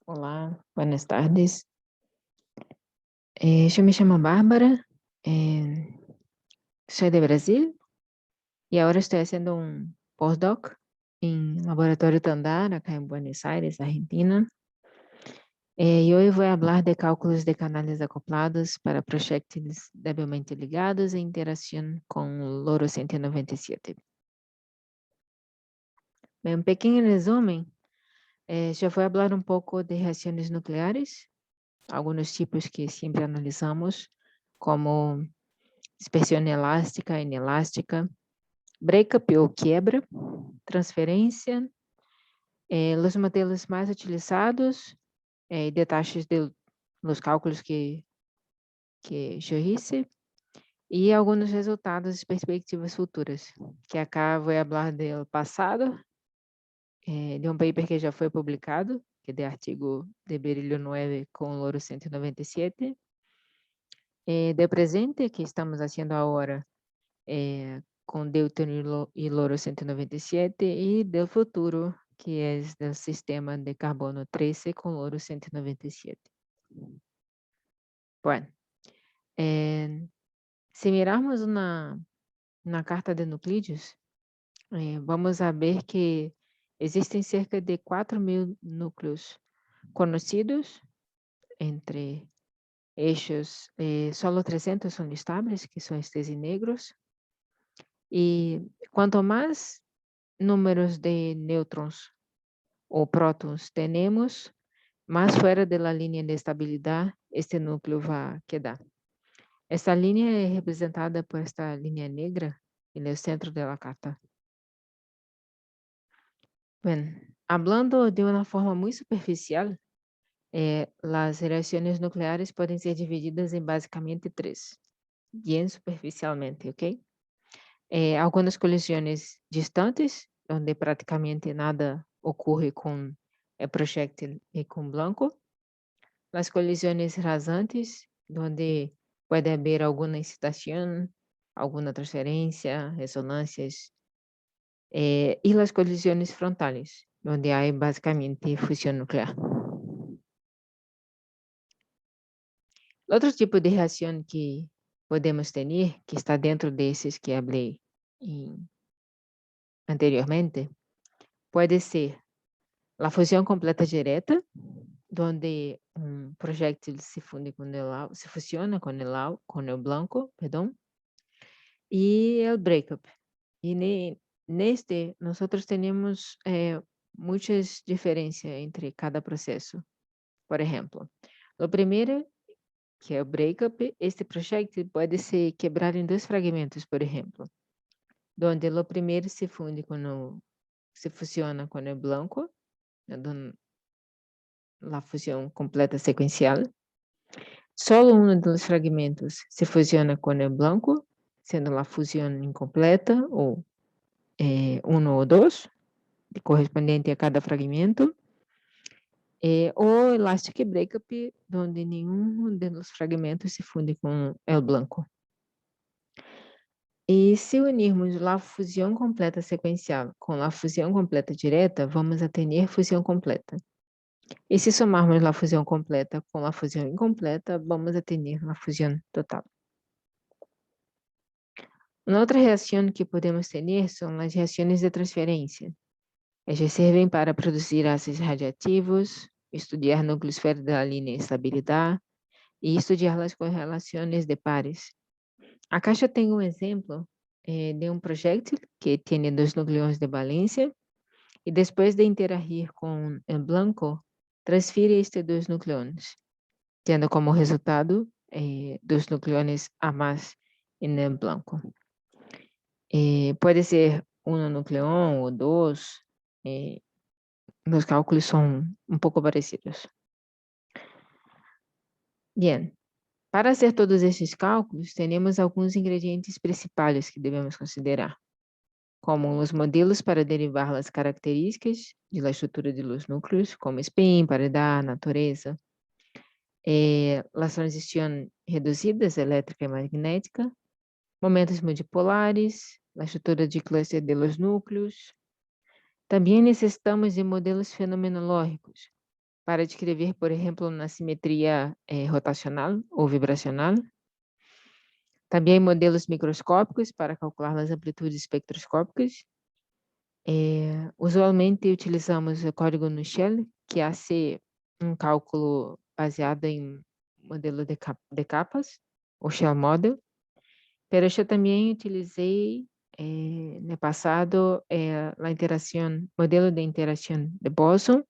Olá, buenas tardes. Yo me llamo Bárbara, soy de Brasil y ahora estoy haciendo un postdoc en Laboratorio Tandar, acá en Buenos Aires, Argentina. Y hoy voy a hablar de cálculos de canales acoplados para proyectiles débilmente ligados e interacción con Loro 197. Bem, um pequeno resumo, já vou falar um pouco de reações nucleares, alguns tipos que sempre analisamos, como dispersão elástica, inelástica, breakup ou quebra, transferência, os modelos mais utilizados, detalhes dos cálculos que eu hice, e alguns resultados e perspectivas futuras, que acá vou falar do passado, de um paper que já foi publicado, que é de artigo de Berillo 9 com Loro 197, do presente, que estamos fazendo agora, com Deuteron e Loro 197, e do futuro, que é do sistema de carbono 13 com Loro 197. Bueno, se mirarmos na carta de nuclídeos, vamos a ver que existem cerca de 4.000 núcleos conhecidos entre eixos, solo 300 são estáveis, que são estes negros, e quanto mais números de nêutrons ou prótons temos, mais fora da linha de estabilidade este núcleo vai quedar. Esta linha é representada por esta linha negra no centro da carta. Bem, hablando de uma forma muito superficial, as reações nucleares podem ser divididas em basicamente três, bem superficialmente, ok? Algumas colisões distantes, onde praticamente nada ocorre com o projétil e com blanco. As colisões rasantes, onde pode haver alguma excitação, alguma transferência, ressonâncias. E as colisões frontales, onde há basicamente fusão nuclear. Outro tipo de reação que podemos ter, que está dentro desses que falei anteriormente, pode ser a fusão completa direta, onde um projétil se funde com o se fusiona com o blanco, perdão, e o breakup. E neste, nós temos muitas diferenças entre cada processo. Por exemplo, o primeiro, que é o breakup, este projétil pode ser quebrado em dois fragmentos, por exemplo, onde o primeiro se funde se fusiona com o blanco, a fusão completa sequencial. Solo um dos fragmentos se fusiona com o blanco, sendo a fusão incompleta, ou um ou dois, correspondente a cada fragmento. O elastic breakup, onde nenhum dos fragmentos se funde com o blanco. E se unirmos a fusão completa sequencial com a fusão completa direta, vamos a ter fusão completa. E se somarmos a fusão completa com a fusão incompleta, vamos a ter a fusão total. Uma outra reação que podemos ter são as reações de transferência. Elas servem para produzir ácidos radioativos, estudar núcleos fora da linha de estabilidade e estudar as correlações de pares. A caixa tem um exemplo de um projétil que tem dois núcleos de valência e depois de interagir com o blanco, transfere estes dois núcleos, tendo como resultado dos núcleos a mais no blanco. Pode ser um núcleo ou dois, os cálculos são um pouco parecidos. Bem, para fazer todos esses cálculos, temos alguns ingredientes principais que devemos considerar, como os modelos para derivar as características da estrutura dos núcleos, como spin, paridade, natureza, as transições reduzidas elétrica e magnética, momentos multipolares, a estrutura de cluster de los núcleos. Também necessitamos de modelos fenomenológicos, para descrever, por exemplo, uma simetria rotacional ou vibracional. Também modelos microscópicos para calcular as amplitudes espectroscópicas. Usualmente utilizamos o código no Shell, que hace um cálculo baseado em modelo de capas, o Shell Model. Pero eu também utilizei no passado a interação, modelo de interação de Boson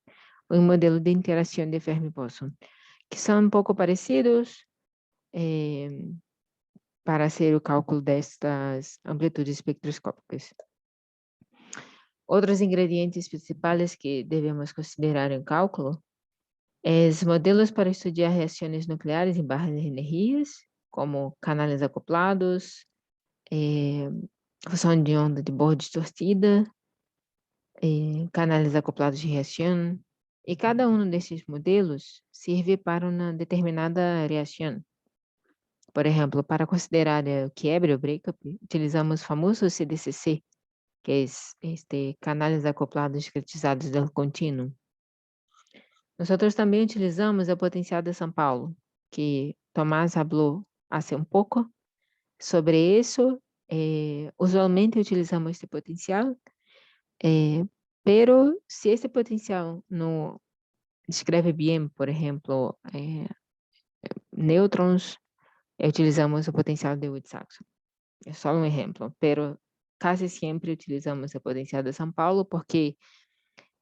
ou modelo de interação de Fermi-Boson, que são um pouco parecidos para fazer o cálculo destas amplitudes espectroscópicas. Outros ingredientes principais que devemos considerar em cálculo são modelos para estudar reações nucleares em barras de energias, como canais acoplados, fusão de onda de Bohr distorcida, canais acoplados de reação, e cada um desses modelos serve para uma determinada reação. Por exemplo, para considerar o quiebre ou breakup, utilizamos o famoso CDCC, que é canais acoplados discretizados do contínuo. Nós também utilizamos o potencial de São Paulo, que Tomás falou há um pouco sobre isso. Usualmente utilizamos este potencial, pero se esse potencial não descreve bem, por exemplo, nêutrons, utilizamos o potencial de Wood-Saxon. É só um exemplo, pero quase sempre utilizamos o potencial de São Paulo porque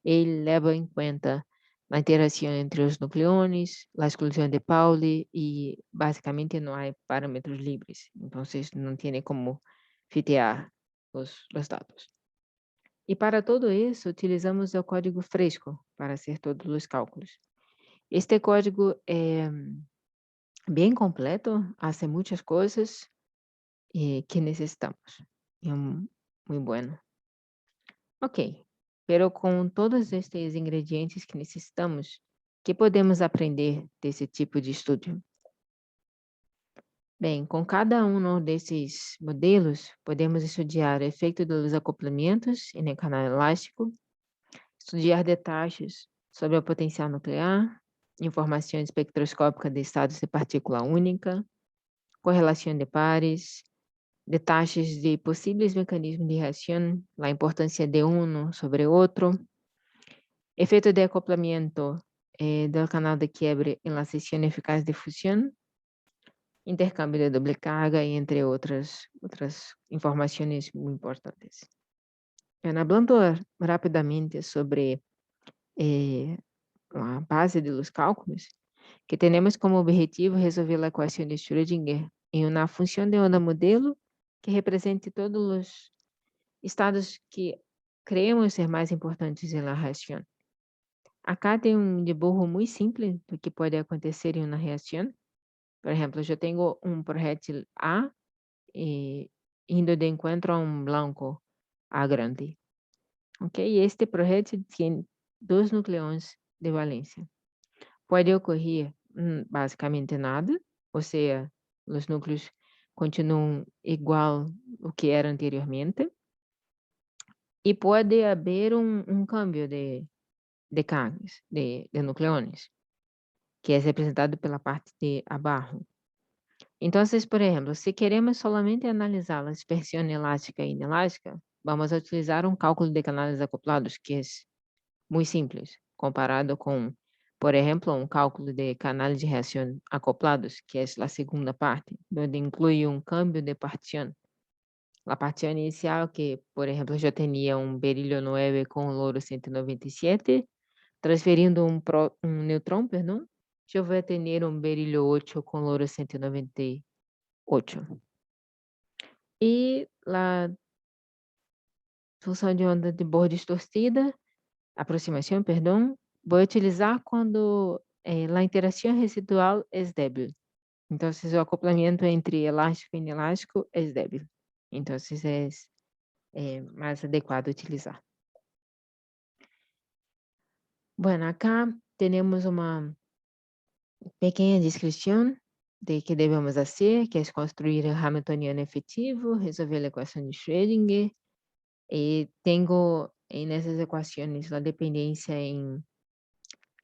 ele leva em conta a interação entre os nucleones, a exclusão de Pauli e basicamente não há parâmetros livres, então não tem como fitear os dados. E para todo isso, utilizamos o código fresco para fazer todos os cálculos. Este código é bem completo, faz muitas coisas que necessitamos. É muito bom. Ok, pero com todos estes ingredientes que necessitamos, que podemos aprender desse tipo de estudo? Bem, com cada um desses modelos, podemos estudar o efeito dos acoplamentos em canal elástico, estudar detalhes sobre o potencial nuclear, informação espectroscópica de estados de partícula única, correlação de pares, detalhes de possíveis mecanismos de reação, a importância de um sobre outro, efeito de acoplamento do canal de quiebre em la sesión eficaz de fusão, intercâmbio de doble carga e entre outras informações muito importantes. Hablando rapidamente sobre a base dos cálculos, que temos como objetivo resolver a equação de Schrödinger em uma função de onda modelo que represente todos os estados que creemos ser mais importantes na reação. Acá tem dibujo muito simples do que pode acontecer em uma reação. Por exemplo, eu tenho projétil A indo de encontro a blanco A grande. Ok? E este projétil tem 2 nucleões de valência. Pode ocorrer basicamente nada, ou seja, os núcleos continuam igual o que era anteriormente, e pode haver câmbio de cargas, de nucleones, que é representado pela parte de abaixo. Então, por exemplo, se queremos solamente analisar a dispersão elástica e inelástica, vamos utilizar um cálculo de canais acoplados, que é muito simples, comparado com, por exemplo, um cálculo de canais de reação acoplados, que é a segunda parte, onde inclui um câmbio de partição. A partição inicial, que, por exemplo, eu tinha berílio 9 com louro 197, transferindo um neutrão, perdão, eu vou ter berílio 8 com louro 198. E a função de onda de Bohr distorcida, aproximação, perdão, vou utilizar quando a interação residual é débil. Então, o acoplamento entre elástico e inelástico é débil. Então, é mais adequado utilizar. Bueno, acá temos uma pequena descrição de que devemos fazer, que é construir o Hamiltoniano efetivo, resolver a equação de Schrödinger, e tenho nessas equações a dependência em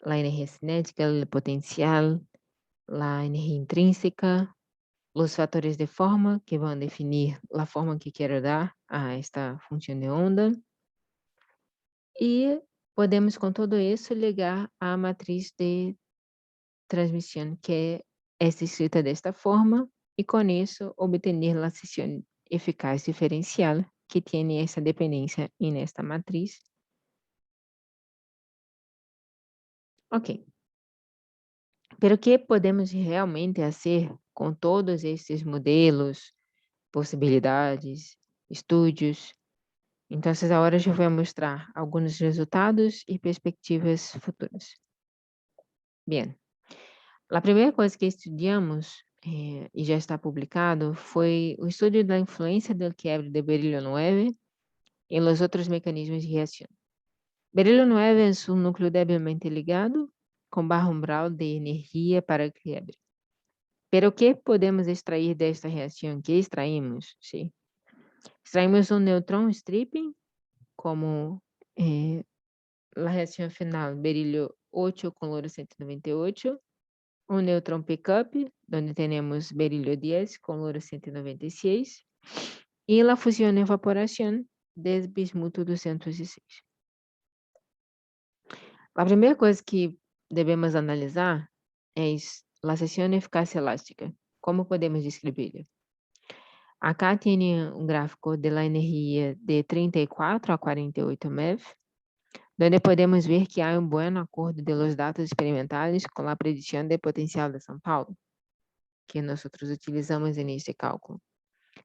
la energía cinética, el potencial, la energía intrínseca, los factores de forma que van a definir la forma que quiero dar a esta función de onda. E podemos, com todo isso, ligar a matriz de transmissão, que é escrita desta forma, e com isso obter a seção eficaz diferencial, que tem essa dependência nesta matriz. Ok. Pero o que podemos realmente fazer com todos esses modelos, possibilidades, estudos? Então, agora eu vou mostrar alguns resultados e perspectivas futuras. Bem, a primeira coisa que estudamos, e já está publicado, foi o estudo da influência do quiebre de berílio 9 em los outros mecanismos de reação. Berílio 9 é um núcleo debilmente ligado, com baixo umbral de energia para o quiebre. Pero o que podemos extrair desta reação? Que extraímos? Sim. Extraímos um nêutron stripping, como a reação final, berílio 8 com louro 198, um nêutron pickup, onde temos berílio 10 com louro 196, e a fusão e evaporação de bismuto 206. A primeira coisa que devemos analisar é a seção eficácia elástica. Como podemos descrever? Acá tem um gráfico da energia de 34 a 48 MeV, onde podemos ver que há um bom acordo de los dados experimentais com a predição de potencial de São Paulo, que nós utilizamos neste cálculo.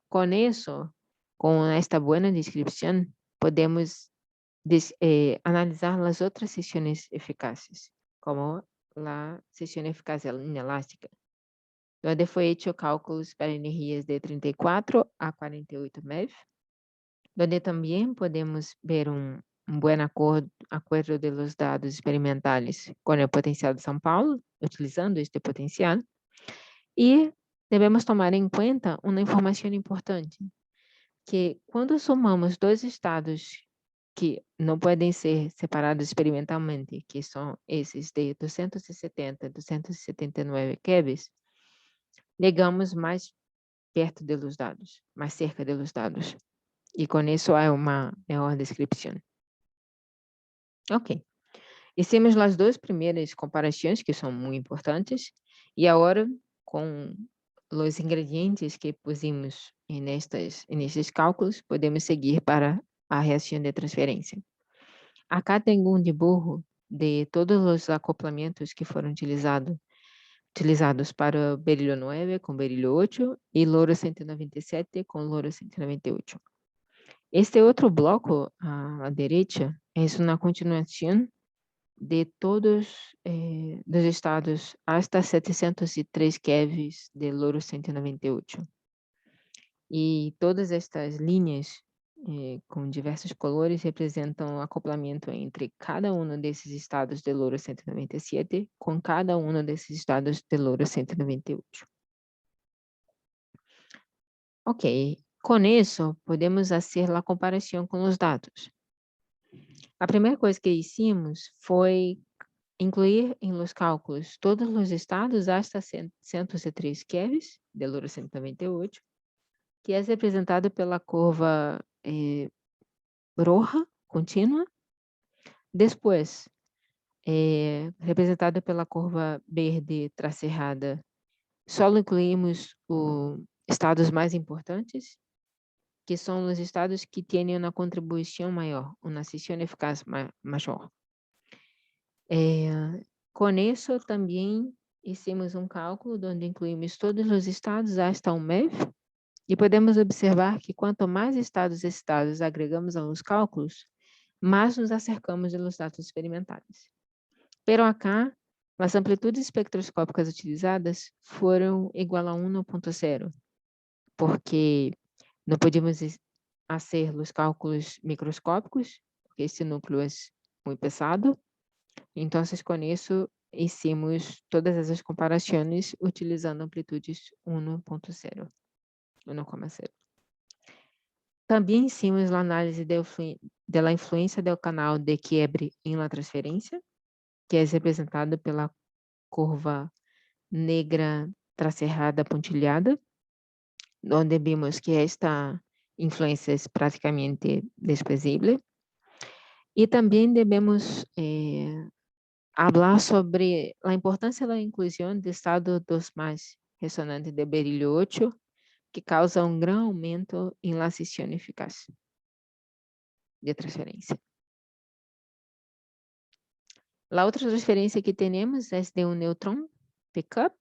Com isso, com esta boa descrição, podemos analisar as outras seções eficazes, como a seção eficaz inelástica, onde foi feito cálculos para energias de 34 a 48 MeV, onde também podemos ver um bom acordo de los dados experimentais com o potencial de São Paulo, utilizando este potencial, e devemos tomar em conta uma informação importante, que quando somamos dois estados que não podem ser separados experimentalmente, que são esses de 270 e 279 kevs, chegamos mais perto dos dados, mais cerca dos dados. E com isso há uma maior descrição. Ok. Hicimos as duas primeiras comparações, que são muito importantes, e agora, com os ingredientes que pusimos nestes cálculos, podemos seguir para a reação de transferência. Acá tenho um dibujo de todos os acoplamentos que foram utilizados para berílio 9 com berílio 8 e louro 197 com louro 198. Este outro bloco à direita é uma continuação de todos os estados hasta 703 kevs de louro 198. E todas estas linhas com diversos colores representam o acoplamento entre cada um desses estados de louro 197 com cada um desses estados de louro 198. Ok, com isso podemos fazer a comparação com os dados. A primeira coisa que hicimos foi incluir em los cálculos todos os estados hasta 103 kevs de louro 198, que é representado pela curva roja contínua. Depois, representado pela curva verde tracerrada, só incluímos os estados mais importantes, que são os estados que têm uma contribuição maior, uma seção eficaz maior. Com isso, também hicimos um cálculo onde incluímos todos os estados hasta um MeV, e podemos observar que quanto mais estados excitados agregamos aos cálculos, mais nos acercamos dos dados experimentais. Pero acá, as amplitudes espectroscópicas utilizadas foram igual a 1.0, porque não podíamos fazer os cálculos microscópicos, porque esse núcleo é muito pesado. Então, com isso, hicimos todas essas comparações utilizando amplitudes 1.0. 1,0. Também hicimos a análise da influência do canal de quiebre em la transferência, que é representado pela curva negra tracerrada pontilhada, onde vimos que esta influência é praticamente desprezível. E também devemos falar sobre a importância da inclusão do estado dos mais ressonantes de berílio 8, que causa um grande aumento em la sessão eficaz de transferência. A outra transferência que temos é de um nêutron pickup,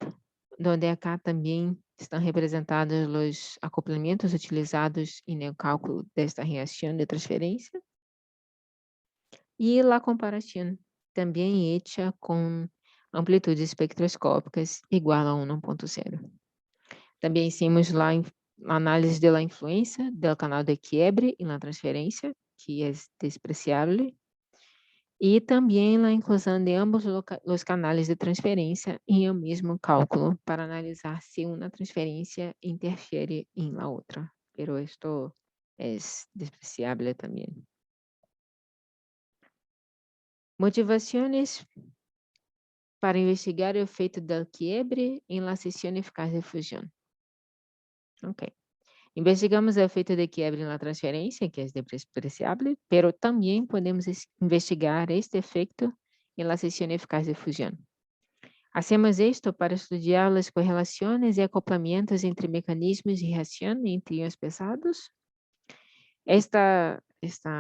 onde acá também estão representados os acoplamentos utilizados no cálculo desta reação de transferência. E a comparação também hecha com amplitudes espectroscópicas igual a 1.0. Também hicimos a análise da influência do canal de quiebre na transferência, que é despreciável, e também a inclusão de ambos os canais de transferência em um mesmo cálculo para analisar se uma transferência interfere em la outra. Pero esto es despreciable também. Motivações para investigar o efeito do quiebre em la sessão eficaz de fusão. Ok. Investigamos o efeito de quiebre na transferência, que é despreciável, pero também podemos investigar este efeito em la sessão eficaz de fusão. Hacemos isto para estudar as correlações e acoplamentos entre mecanismos de reação entre íons pesados. Esta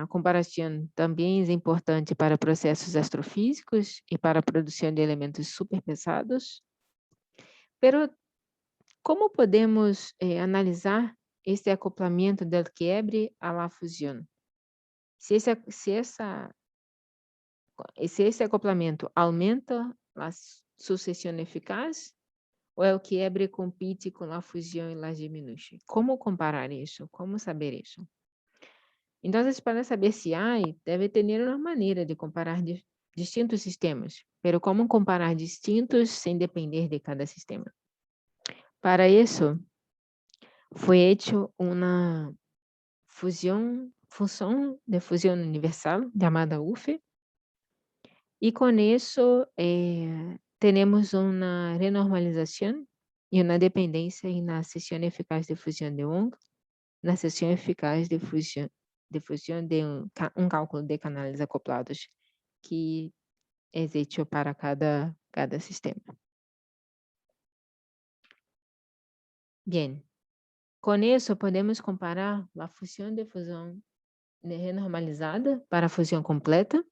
comparação também é importante para processos astrofísicos e para a produção de elementos superpesados. Pero como podemos analisar este acoplamento do quiebre à la fusão? Se esse acoplamento aumenta a sucessão eficaz, ou é o quiebre compete com a fusão e la diminui? Como comparar isso? Como saber isso? Então, para saber se há, deve ter uma maneira de comparar distintos sistemas. Pero como comparar distintos sem depender de cada sistema? Para isso, foi hecho uma função de fusão universal chamada UFE, e com isso temos uma renormalização e uma dependência na sessão eficaz de fusão de Wong, na sessão eficaz de fusão de um cálculo de canais acoplados que é hecho para cada sistema. Bem, com isso podemos comparar a fusão de fusão renormalizada para a fusão completa,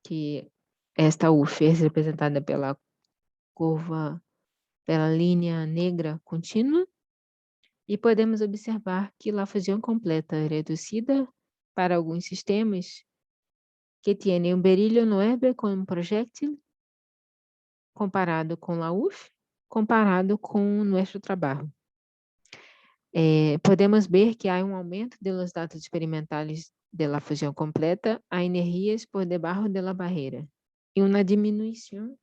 que esta UF é representada pela curva, pela linha negra contínua, e podemos observar que a fusão completa é reduzida para alguns sistemas que têm um berílio 9 com um projétil comparado com a UF, comparado com nosso trabalho. Podemos ver que há um aumento dos dados experimentais da fusão completa a energias por debaixo da barreira e uma diminuição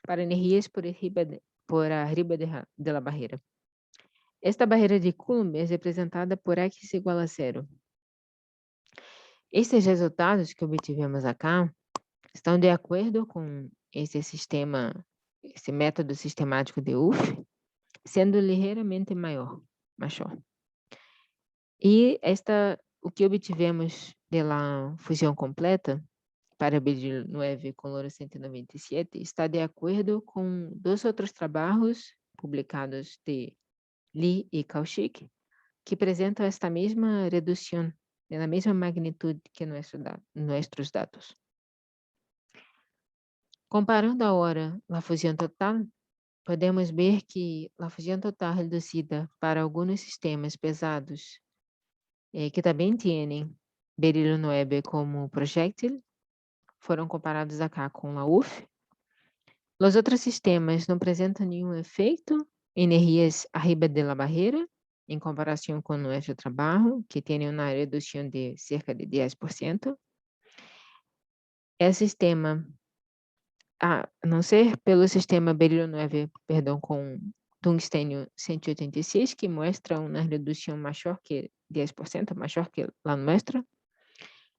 para energias por arriba da barreira. Esta barreira de Coulomb é representada por x igual a 0. Estes resultados que obtivemos acá estão de acordo com esse método sistemático de UF, sendo ligeiramente maior. E o que obtivemos da fusão completa para berílio 9 com louro 197 está de acordo com dois outros trabalhos publicados de Lee e Kaushik, que apresentam esta mesma redução, na mesma magnitude que nossos dados. Comparando agora a fusão total, podemos ver que a fusão total reduzida para alguns sistemas pesados, que também têm berílio 9 como projétil, foram comparados acá com a UF. Os outros sistemas não apresentam nenhum efeito, energias arriba da barreira, em comparação com o nosso trabalho, que tem uma redução de cerca de 10%. Sistema, a não ser pelo sistema berílio 9, com tungstênio 186, que mostra uma redução maior que 10%, maior que a nossa.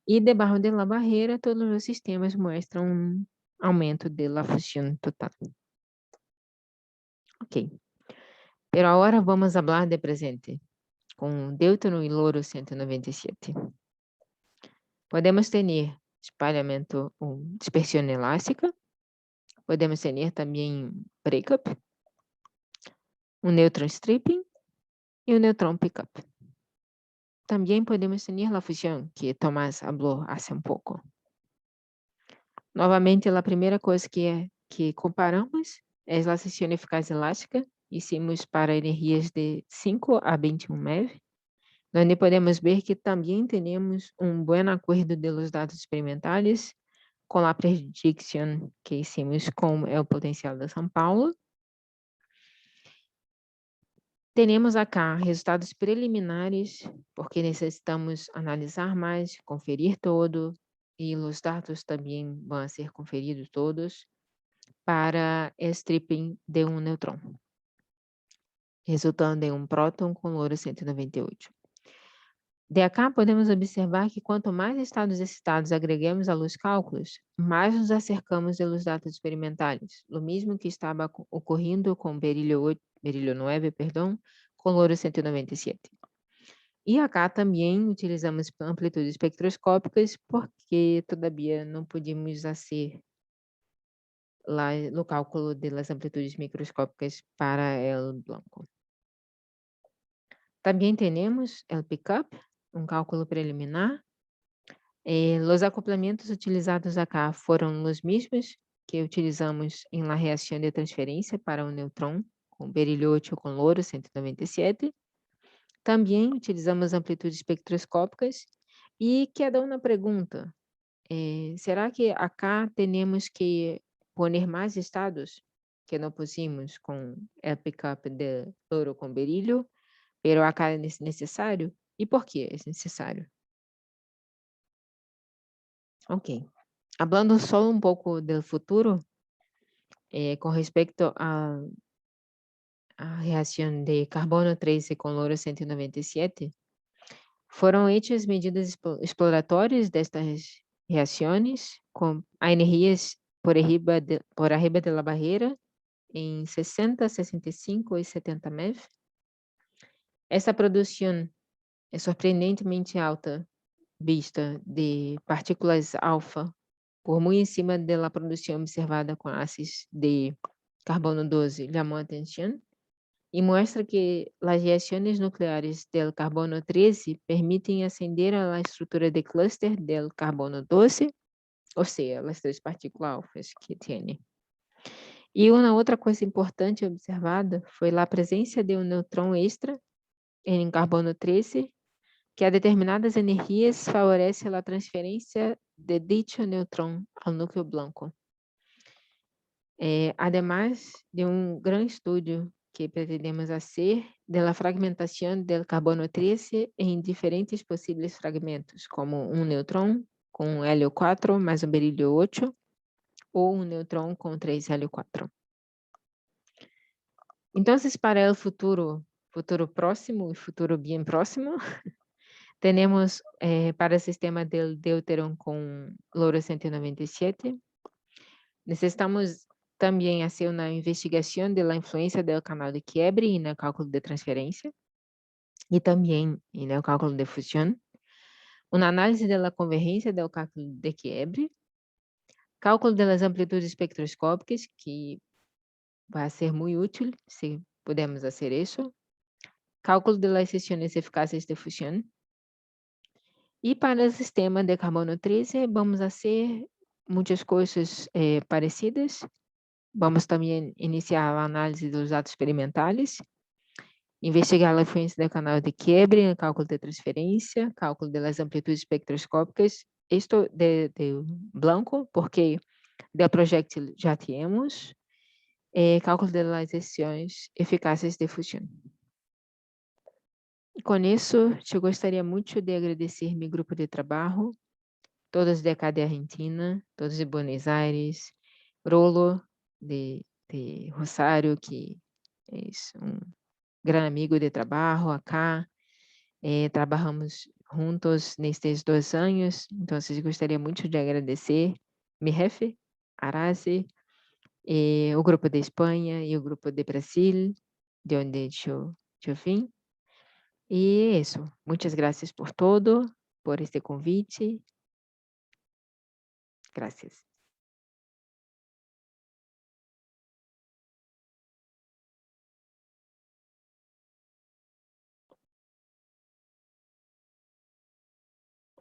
E debaixo da barreira, todos os sistemas mostram aumento de la fusión total. Ok. Pero agora vamos falar de presente, com deutero e louro 197. Podemos ter espalhamento ou dispersão elástica, podemos ter também breakup, neutron stripping e neutron pickup. Também podemos ter a fusão, que Tomás falou há um pouco. Novamente, a primeira coisa que comparamos é a sessão eficaz elástica. Hicimos para energias de 5 a 21 MeV, onde podemos ver que também temos bom acordo de los dados experimentais com a predição que hicimos com o potencial de São Paulo. Temos acá resultados preliminares, porque necessitamos analisar mais, conferir todo, e os dados também vão ser conferidos todos para stripping de nêutron, resultando em próton com louro 198. De acá podemos observar que quanto mais estados excitados agregamos aos cálculos, mais nos acercamos dos dados experimentais, o mesmo que estava ocorrendo com berílio 9, com louro 197. E acá também utilizamos amplitudes espectroscópicas, porque todavia não podíamos fazer lá no cálculo das amplitudes microscópicas para o blanco. Também temos o pickup, cálculo preliminar. Os acoplamentos utilizados acá foram os mesmos que utilizamos em la reação de transferência para o nêutron, com berílio 8 com louro 197. Também utilizamos amplitudes espectroscópicas e queda uma pergunta, será que acá temos que poner mais estados que não pusimos com o pickup de louro com berílio, pero acá é necessário? E por que é necessário? Ok. Hablando só pouco do futuro, com respeito à reação de carbono 13 com louro 197, foram hechas medidas exploratórias destas reações com energias por arriba de la barreira em 60, 65 e 70 MeV. Essa produção é surpreendentemente alta, vista de partículas alfa, por muito em cima da produção observada com ácidos de carbono 12, chamou a atenção e mostra que as reações nucleares do carbono 13 permitem ascender a estrutura de cluster do carbono 12, ou seja, as 3 partículas alfas que tem. E uma outra coisa importante observada foi a presença de nêutron extra em carbono 13, que a determinadas energias favorece a transferência de dicho nêutron ao núcleo blanco. Además de grande estudo que pretendemos fazer da fragmentação do carbono 13 em diferentes possíveis fragmentos, como nêutron com hélio 4 mais berílio 8, ou nêutron com 3 hélio 4. Então, para o futuro próximo e futuro bem próximo, temos para o sistema del deuteron com louro 197, necessitamos também fazer uma investigação da influência do canal de quiebre no cálculo de transferência e também no cálculo de fusão, uma análise da convergência do cálculo de quiebre, cálculo das amplitudes espectroscópicas, que vai ser muito útil se pudermos fazer isso, cálculo das seções eficazes de fusão. E para o sistema de carbono 13, vamos fazer muitas coisas parecidas. Vamos também iniciar a análise dos dados experimentais, investigar a influência do canal de quiebre no cálculo de transferência, cálculo das amplitudes espectroscópicas, isto de blanco, porque do projeto já temos, cálculo das seções eficazes de fusão. Com isso, eu gostaria muito de agradecer meu grupo de trabalho, todos de acá de Argentina, todos de Buenos Aires, Rolo de Rosário, que é grande amigo de trabalho acá. Trabalhamos juntos nestes 2 anos, então gostaria muito de agradecer, mi jefe, Arace, o grupo de Espanha e o grupo de Brasil, de onde eu vim. E é isso. Muitas graças por todo, por este convite. Graças.